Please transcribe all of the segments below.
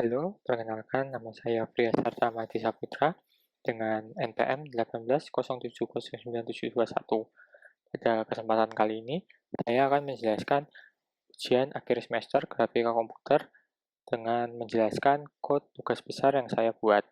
Halo, perkenalkan nama saya Priyasarta Madi Saputra dengan NPM 18070971. Pada kesempatan kali ini, saya akan menjelaskan ujian akhir semester grafika komputer dengan menjelaskan kode tugas besar yang saya buat.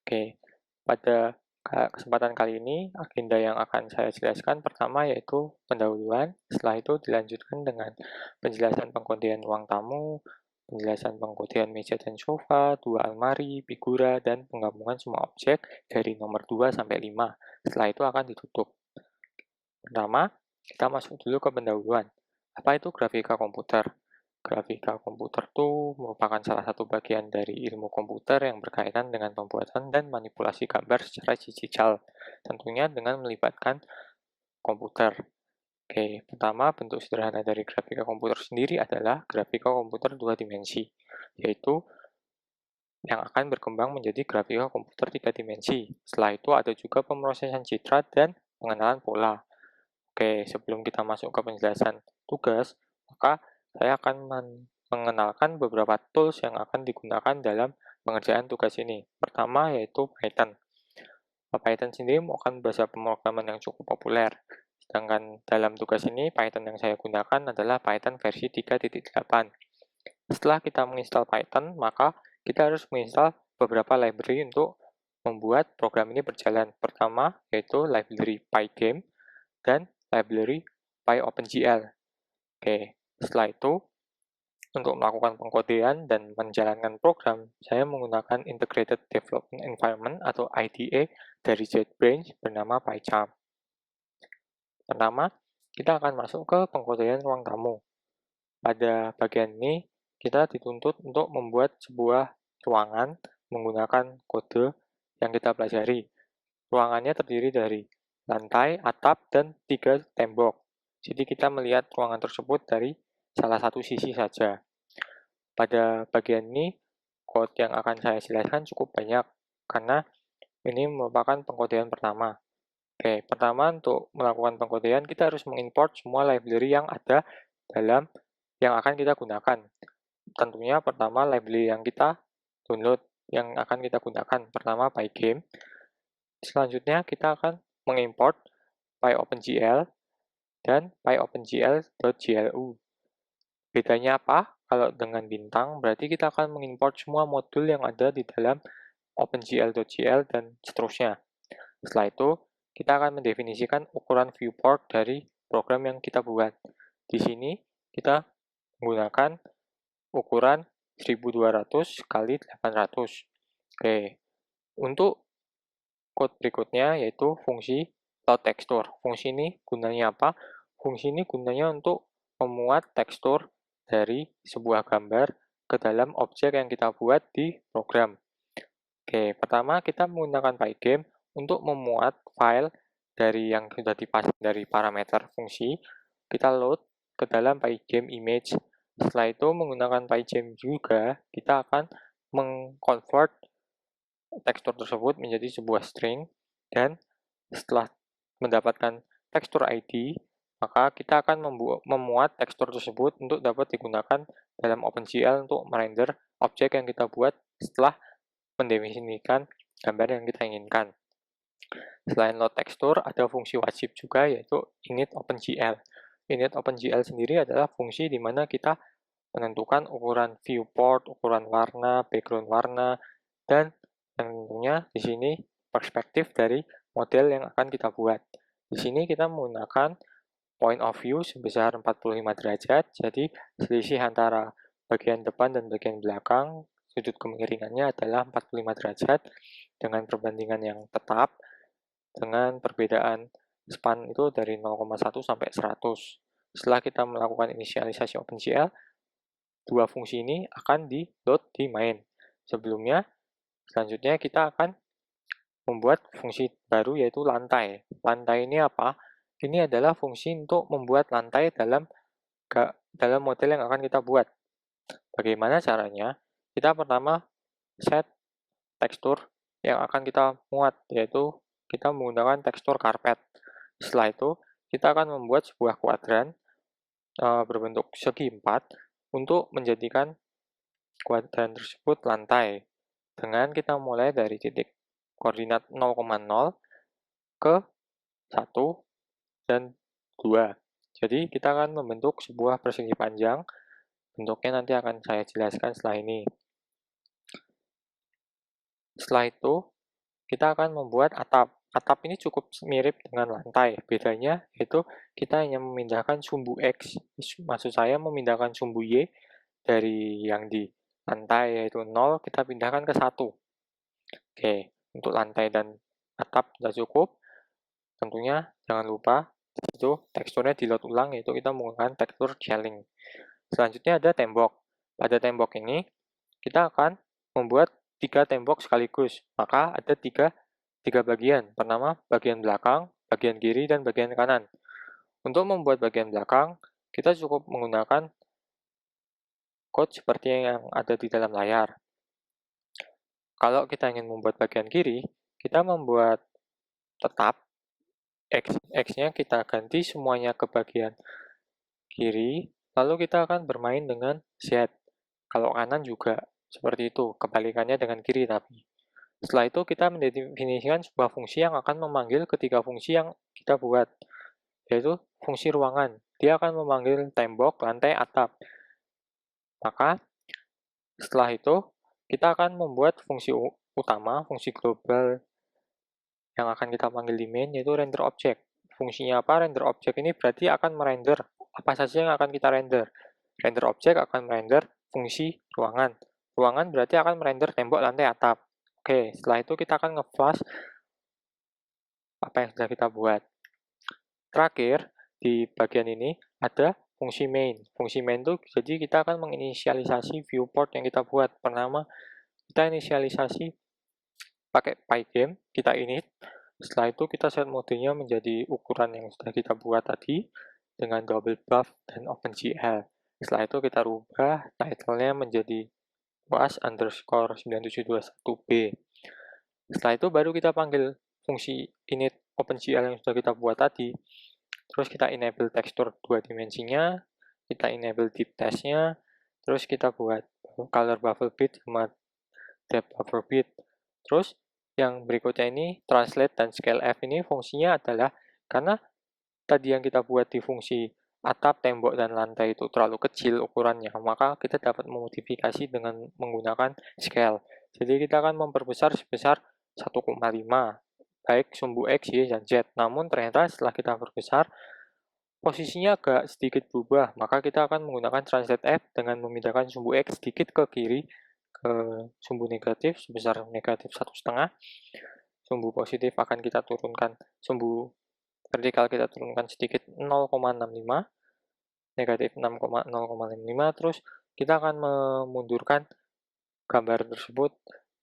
Oke, pada kesempatan kali ini, agenda yang akan saya jelaskan pertama yaitu pendahuluan, setelah itu dilanjutkan dengan penjelasan pengkodean ruang tamu, penjelasan pengkodean meja dan sofa, dua almari, figura, dan penggabungan semua objek dari nomor 2 sampai 5. Setelah itu akan ditutup. Pertama, kita masuk dulu ke pendahuluan. Apa itu grafika komputer? Grafika komputer itu merupakan salah satu bagian dari ilmu komputer yang berkaitan dengan pembuatan dan manipulasi gambar secara digital, tentunya dengan melibatkan komputer. Oke, pertama bentuk sederhana dari grafika komputer sendiri adalah grafika komputer dua dimensi, yaitu yang akan berkembang menjadi grafika komputer tiga dimensi. Setelah itu ada juga pemrosesan citra dan pengenalan pola. Oke, sebelum kita masuk ke penjelasan tugas, maka saya akan mengenalkan beberapa tools yang akan digunakan dalam pengerjaan tugas ini. Pertama yaitu Python. Python sendiri merupakan bahasa pemrograman yang cukup populer. Sedangkan dalam tugas ini, Python yang saya gunakan adalah Python versi 3.8. Setelah kita menginstal Python, maka kita harus menginstal beberapa library untuk membuat program ini berjalan. Pertama, yaitu library Pygame dan library PyOpenGL. Oke, setelah itu, untuk melakukan pengkodean dan menjalankan program, saya menggunakan Integrated Development Environment atau IDE dari JetBrains bernama PyCharm. Pertama, kita akan masuk ke pengkodean ruang tamu. Pada bagian ini, kita dituntut untuk membuat sebuah ruangan menggunakan kode yang kita pelajari. Ruangannya terdiri dari lantai, atap, dan 3 tembok. Jadi kita melihat ruangan tersebut dari salah satu sisi saja. Pada bagian ini, code yang akan saya jelaskan cukup banyak, karena ini merupakan pengkodean pertama. Oke, pertama untuk melakukan pengkodean, kita harus mengimport semua library yang ada dalam yang akan kita gunakan. Tentunya pertama library yang kita download, yang akan kita gunakan. Pertama Pygame. Selanjutnya kita akan mengimport PyOpenGL dan PyOpenGL.glu. Bedanya apa? Kalau dengan bintang, berarti kita akan mengimport semua modul yang ada di dalam OpenGL.gl dan seterusnya. Setelah itu, kita akan mendefinisikan ukuran viewport dari program yang kita buat. Di sini, kita menggunakan ukuran 1200 kali 800. Oke, untuk code berikutnya yaitu fungsi load texture. Fungsi ini gunanya apa? Fungsi ini gunanya untuk memuat tekstur dari sebuah gambar ke dalam objek yang kita buat di program. Oke, pertama kita menggunakan Pygame untuk memuat file dari yang sudah dipasang dari parameter fungsi, kita load ke dalam Pygame image. Setelah itu menggunakan Pygame juga, kita akan mengconvert tekstur tersebut menjadi sebuah string, dan setelah mendapatkan tekstur ID, maka kita akan memuat tekstur tersebut untuk dapat digunakan dalam OpenGL untuk merender objek yang kita buat setelah mendefinisikan gambar yang kita inginkan. Selain load tekstur, ada fungsi wajib juga yaitu init OpenGL. Init OpenGL sendiri adalah fungsi di mana kita menentukan ukuran viewport, ukuran warna, background warna, dan tentunya di sini perspektif dari model yang akan kita buat. Di sini kita menggunakan point of view sebesar 45 derajat, jadi selisih antara bagian depan dan bagian belakang, sudut kemiringannya adalah 45 derajat dengan perbandingan yang tetap, dengan perbedaan span itu dari 0,1 sampai 100. Setelah kita melakukan inisialisasi OpenGL, dua fungsi ini akan di-load di main. Sebelumnya, selanjutnya kita akan membuat fungsi baru yaitu lantai. Lantai ini apa? Ini adalah fungsi untuk membuat lantai dalam model yang akan kita buat. Bagaimana caranya? Kita pertama set tekstur yang akan kita muat, yaitu kita menggunakan tekstur karpet. Setelah itu, kita akan membuat sebuah kuadran berbentuk segi 4 untuk menjadikan kuadran tersebut lantai. Dengan kita mulai dari titik koordinat 0,0 ke 1 dan 2. Jadi kita akan membentuk sebuah persegi panjang. Bentuknya nanti akan saya jelaskan setelah ini. Setelah itu, kita akan membuat atap. Atap ini cukup mirip dengan lantai. Bedanya yaitu kita hanya memindahkan sumbu X. Maksud saya memindahkan sumbu Y dari yang di lantai yaitu 0, kita pindahkan ke 1. Oke, untuk lantai dan atap sudah cukup. Tentunya jangan lupa itu teksturnya di load ulang, yaitu kita menggunakan tekstur shelling. Selanjutnya ada tembok. Pada tembok ini kita akan membuat 3 tembok sekaligus. Maka ada tiga bagian. Pertama, bagian belakang, bagian kiri, dan bagian kanan. Untuk membuat bagian belakang, kita cukup menggunakan code seperti yang ada di dalam layar. Kalau kita ingin membuat bagian kiri, kita membuat tetap X-nya kita ganti semuanya ke bagian kiri, lalu kita akan bermain dengan Z. Kalau kanan juga seperti itu, kebalikannya dengan kiri tapi. Setelah itu kita mendefinisikan sebuah fungsi yang akan memanggil ketiga fungsi yang kita buat, yaitu fungsi ruangan. Dia akan memanggil tembok, lantai, atap. Maka setelah itu kita akan membuat fungsi utama, fungsi global yang akan kita panggil di main, yaitu render object. Fungsinya apa? Render object ini berarti akan merender apa saja yang akan kita render. Render object akan merender fungsi ruangan. Ruangan berarti akan merender tembok, lantai, atap. Oke, setelah itu kita akan nge-flash apa yang sudah kita buat. Terakhir, di bagian ini ada fungsi main. Fungsi main itu jadi kita akan menginisialisasi viewport yang kita buat. Pertama, kita inisialisasi pakai pygame, kita init. Setelah itu kita set modenya menjadi ukuran yang sudah kita buat tadi dengan double buff dan OpenGL. Setelah itu kita rubah title-nya menjadi was_9721b. Setelah itu baru kita panggil fungsi init OpenGL yang sudah kita buat tadi. Terus kita enable tekstur 2 dimensinya, kita enable deep test-nya, terus kita buat color bubble bit sama depth buffer bit. Terus yang berikutnya ini translate dan scale F ini fungsinya adalah karena tadi yang kita buat di fungsi atap, tembok, dan lantai itu terlalu kecil ukurannya, maka kita dapat memodifikasi dengan menggunakan scale. Jadi kita akan memperbesar sebesar 1,5, baik sumbu X, Y, dan Z. Namun ternyata setelah kita perbesar, posisinya agak sedikit berubah, maka kita akan menggunakan translate F dengan memindahkan sumbu X sedikit ke kiri, ke sumbu negatif sebesar negatif 1,5. Sumbu positif akan kita turunkan, sumbu vertikal kita turunkan sedikit 0,65, negatif 6,0,55, terus kita akan memundurkan gambar tersebut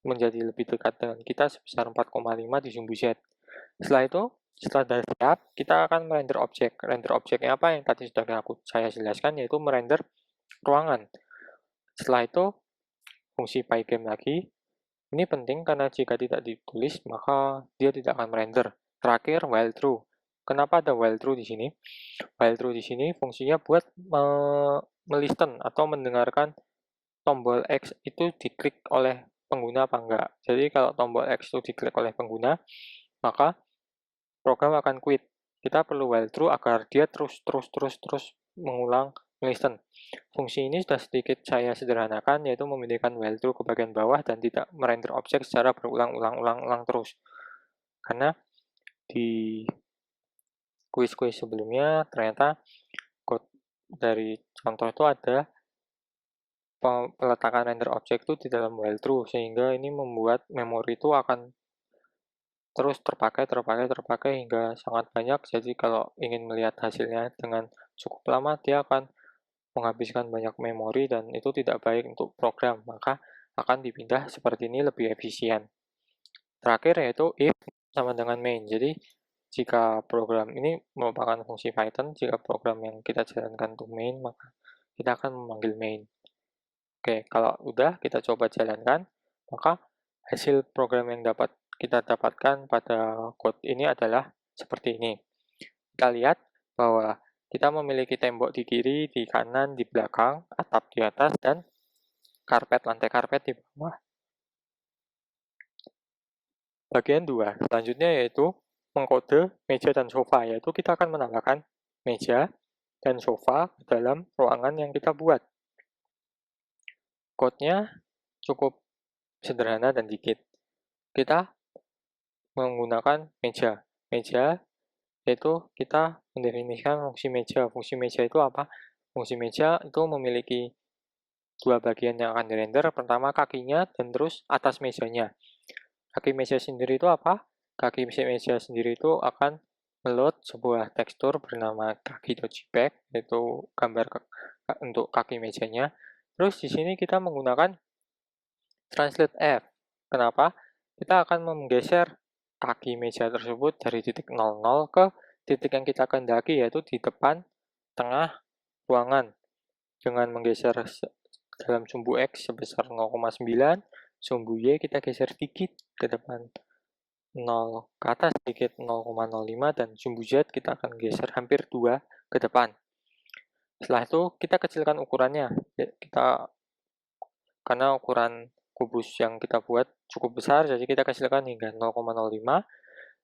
menjadi lebih dekat dengan kita sebesar 4,5 di sumbu Z. Setelah itu, setelah sudah siap, kita akan merender objek. Render objeknya apa yang tadi sudah saya jelaskan, yaitu merender ruangan. Setelah itu, fungsi pygame lagi. Ini penting karena jika tidak ditulis, maka dia tidak akan merender. Terakhir, while true. Kenapa ada while true di sini? While true di sini fungsinya buat melisten atau mendengarkan tombol X itu diklik oleh pengguna apa enggak. Jadi kalau tombol X itu diklik oleh pengguna, maka program akan quit. Kita perlu while true agar dia terus mengulang listen. Fungsi ini sudah sedikit saya sederhanakan, yaitu memindahkan while true ke bagian bawah dan tidak merender objek secara berulang-ulang terus. Karena di kuis-kuis sebelumnya ternyata code dari contoh itu ada peletakan render objek itu di dalam while true, sehingga ini membuat memori itu akan terus terpakai hingga sangat banyak. Jadi kalau ingin melihat hasilnya dengan cukup lama, dia akan menghabiskan banyak memori dan itu tidak baik untuk program, maka akan dipindah seperti ini lebih efisien. Terakhir yaitu if sama dengan main. Jadi jika program ini merupakan fungsi Python, jika program yang kita jalankan itu main, maka kita akan memanggil main. Oke, kalau udah kita coba jalankan, maka hasil program yang dapat kita dapatkan pada code ini adalah seperti ini. Kita lihat bahwa kita memiliki tembok di kiri, di kanan, di belakang, atap di atas, dan lantai karpet di bawah. Bagian 2, selanjutnya yaitu mengkode meja dan sofa, yaitu kita akan menambahkan meja dan sofa ke dalam ruangan yang kita buat. Code-nya cukup sederhana dan dikit. Kita menggunakan meja. Meja yaitu kita mendefinisikan fungsi meja. Fungsi meja itu apa? Fungsi meja itu memiliki dua bagian yang akan dirender. Pertama kakinya dan terus atas mejanya. Kaki meja sendiri itu apa? Kaki meja sendiri itu akan meload sebuah tekstur bernama kaki.jpg, yaitu gambar untuk kaki mejanya. Terus di sini kita menggunakan translate F. Kenapa? Kita akan menggeser kaki meja tersebut dari titik 00 ke titik yang kita kehendaki, yaitu di depan tengah ruangan. Dengan menggeser dalam sumbu X sebesar 0,9, sumbu Y kita geser sedikit ke depan 0 ke atas sedikit 0,05, dan sumbu Z kita akan geser hampir 2 ke depan. Setelah itu kita kecilkan ukurannya, karena ukuran kubus yang kita buat cukup besar, jadi kita kecilkan hingga 0,05.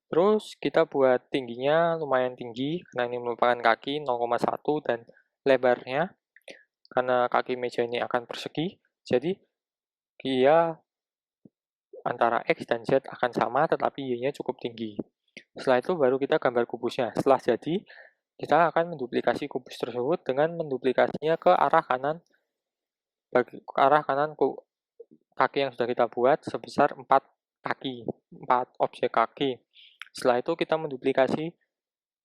Terus kita buat tingginya lumayan tinggi, karena ini merupakan kaki 0,1, dan lebarnya, karena kaki meja ini akan persegi, jadi dia antara X dan Z akan sama, tetapi Y-nya cukup tinggi. Setelah itu baru kita gambar kubusnya. Setelah jadi, kita akan menduplikasi kubus tersebut dengan menduplikasinya ke arah kanan, kaki yang sudah kita buat sebesar 4 kaki, 4 objek kaki. Setelah itu kita menduplikasi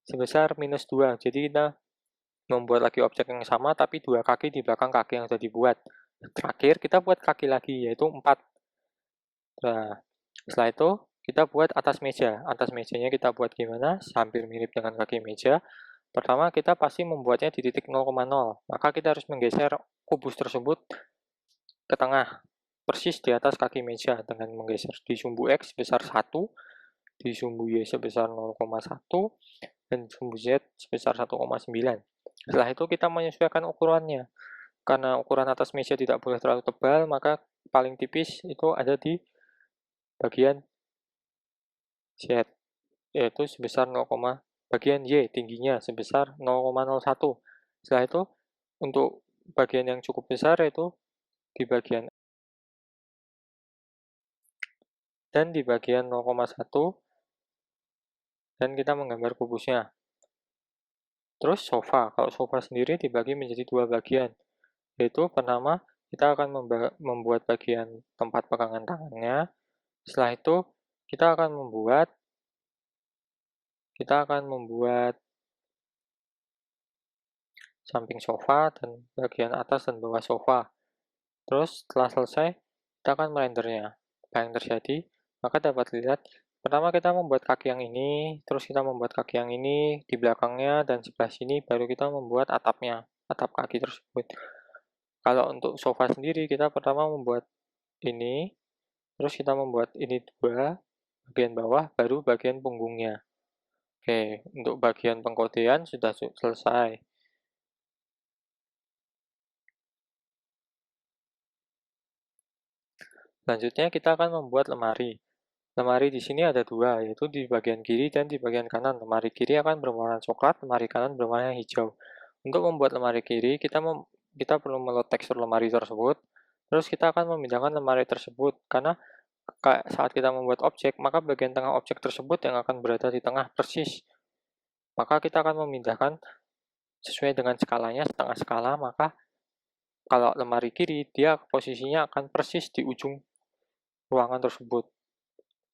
sebesar -2, jadi kita membuat lagi objek yang sama tapi 2 kaki di belakang kaki yang sudah dibuat. Terakhir kita buat kaki lagi, yaitu 4. Nah, setelah itu kita buat atas meja. Atas mejanya kita buat gimana? Hampir mirip dengan kaki meja. Pertama, kita pasti membuatnya di titik 0,0. Maka kita harus menggeser kubus tersebut ke tengah, persis di atas kaki meja, dengan menggeser di sumbu X sebesar 1, di sumbu Y sebesar 0,1, dan sumbu Z sebesar 1,9. Setelah itu kita menyesuaikan ukurannya. Karena ukuran atas meja tidak boleh terlalu tebal, maka paling tipis itu ada di bagian Z, yaitu sebesar 0, bagian Y tingginya sebesar 0,01. Setelah itu untuk bagian yang cukup besar yaitu di bagian dan di bagian 0,1, dan kita menggambar kubusnya. Terus sofa, kalau sofa sendiri dibagi menjadi 2 bagian, yaitu pertama kita akan membuat bagian tempat pegangan tangannya. Setelah itu kita akan membuat samping sofa dan bagian atas dan bawah sofa. Terus setelah selesai, kita akan merendernya. Apa yang terjadi? Maka dapat dilihat, pertama kita membuat kaki yang ini, terus kita membuat kaki yang ini di belakangnya, dan sebelah sini baru kita membuat atapnya, atap kaki tersebut. Kalau untuk sofa sendiri, kita pertama membuat ini, terus kita membuat ini 2, bagian bawah, baru bagian punggungnya. Oke, untuk bagian pengkodean sudah selesai. Selanjutnya kita akan membuat lemari. Lemari di sini ada 2, yaitu di bagian kiri dan di bagian kanan. Lemari kiri akan berwarna coklat, lemari kanan berwarna hijau. Untuk membuat lemari kiri, kita perlu meload tekstur lemari tersebut. Terus kita akan memindahkan lemari tersebut, karena saat kita membuat objek, maka bagian tengah objek tersebut yang akan berada di tengah persis. Maka kita akan memindahkan sesuai dengan skalanya, setengah skala, maka kalau lemari kiri, dia posisinya akan persis di ujung ruangan tersebut.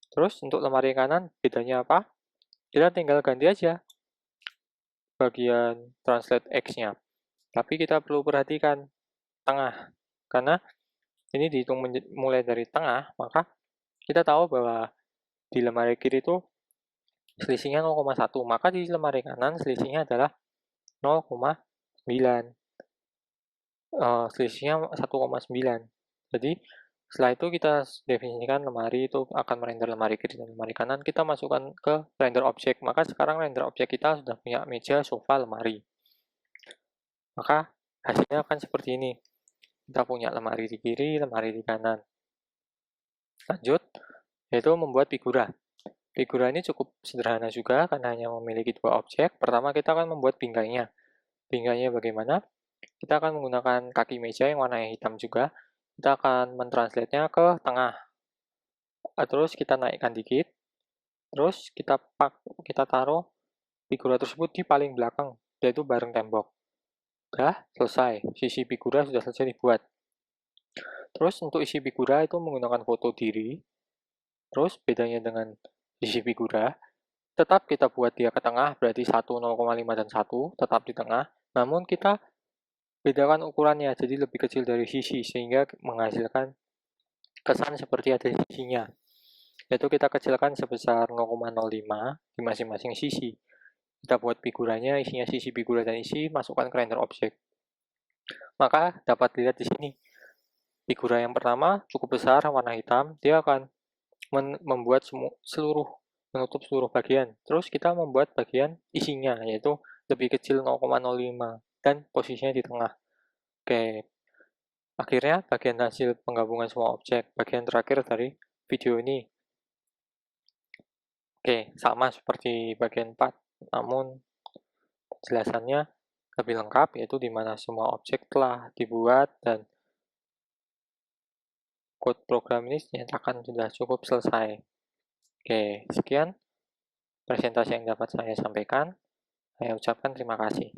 Terus untuk lemari kanan, bedanya apa? Kita tinggal ganti aja bagian translate X-nya. Tapi kita perlu perhatikan tengah, karena ini dihitung mulai dari tengah, maka kita tahu bahwa di lemari kiri itu selisihnya 0,1, maka di lemari kanan selisihnya adalah 0,9. Selisihnya 1,9. Jadi setelah itu kita definisikan lemari itu akan merender lemari kiri dan lemari kanan, kita masukkan ke render object. Maka sekarang render object kita sudah punya meja, sofa, lemari. Maka hasilnya akan seperti ini. Kita punya lemari di kiri, lemari di kanan. Lanjut, yaitu membuat figura. Figura ini cukup sederhana juga karena hanya memiliki dua objek. Pertama, kita akan membuat binggainya. Binggainya bagaimana? Kita akan menggunakan kaki meja yang warnanya hitam juga. Kita akan mentranslate-nya ke tengah. Terus kita naikkan dikit. Terus kita taruh figura tersebut di paling belakang, yaitu bareng tembok. Udah selesai, sisi figura sudah selesai dibuat. Terus untuk isi figura itu menggunakan foto diri. Terus bedanya dengan sisi figura, tetap kita buat dia ke tengah, berarti 1, 0,5 dan 1 tetap di tengah. Namun kita bedakan ukurannya, jadi lebih kecil dari sisi, sehingga menghasilkan kesan seperti ada sisinya. Yaitu kita kecilkan sebesar 0,05 di masing-masing sisi. Kita buat figuranya, isinya sisi figura dan isi, masukkan ke render object. Maka dapat dilihat di sini, figura yang pertama cukup besar, warna hitam, dia akan menutup seluruh bagian. Terus kita membuat bagian isinya, yaitu lebih kecil 0,05 dan posisinya di tengah. Oke, akhirnya bagian hasil penggabungan semua objek, bagian terakhir dari video ini. Oke, sama seperti bagian 4, namun penjelasannya lebih lengkap, yaitu di mana semua objek telah dibuat dan code program ini dinyatakan sudah cukup selesai. Oke, sekian presentasi yang dapat saya sampaikan. Saya ucapkan terima kasih.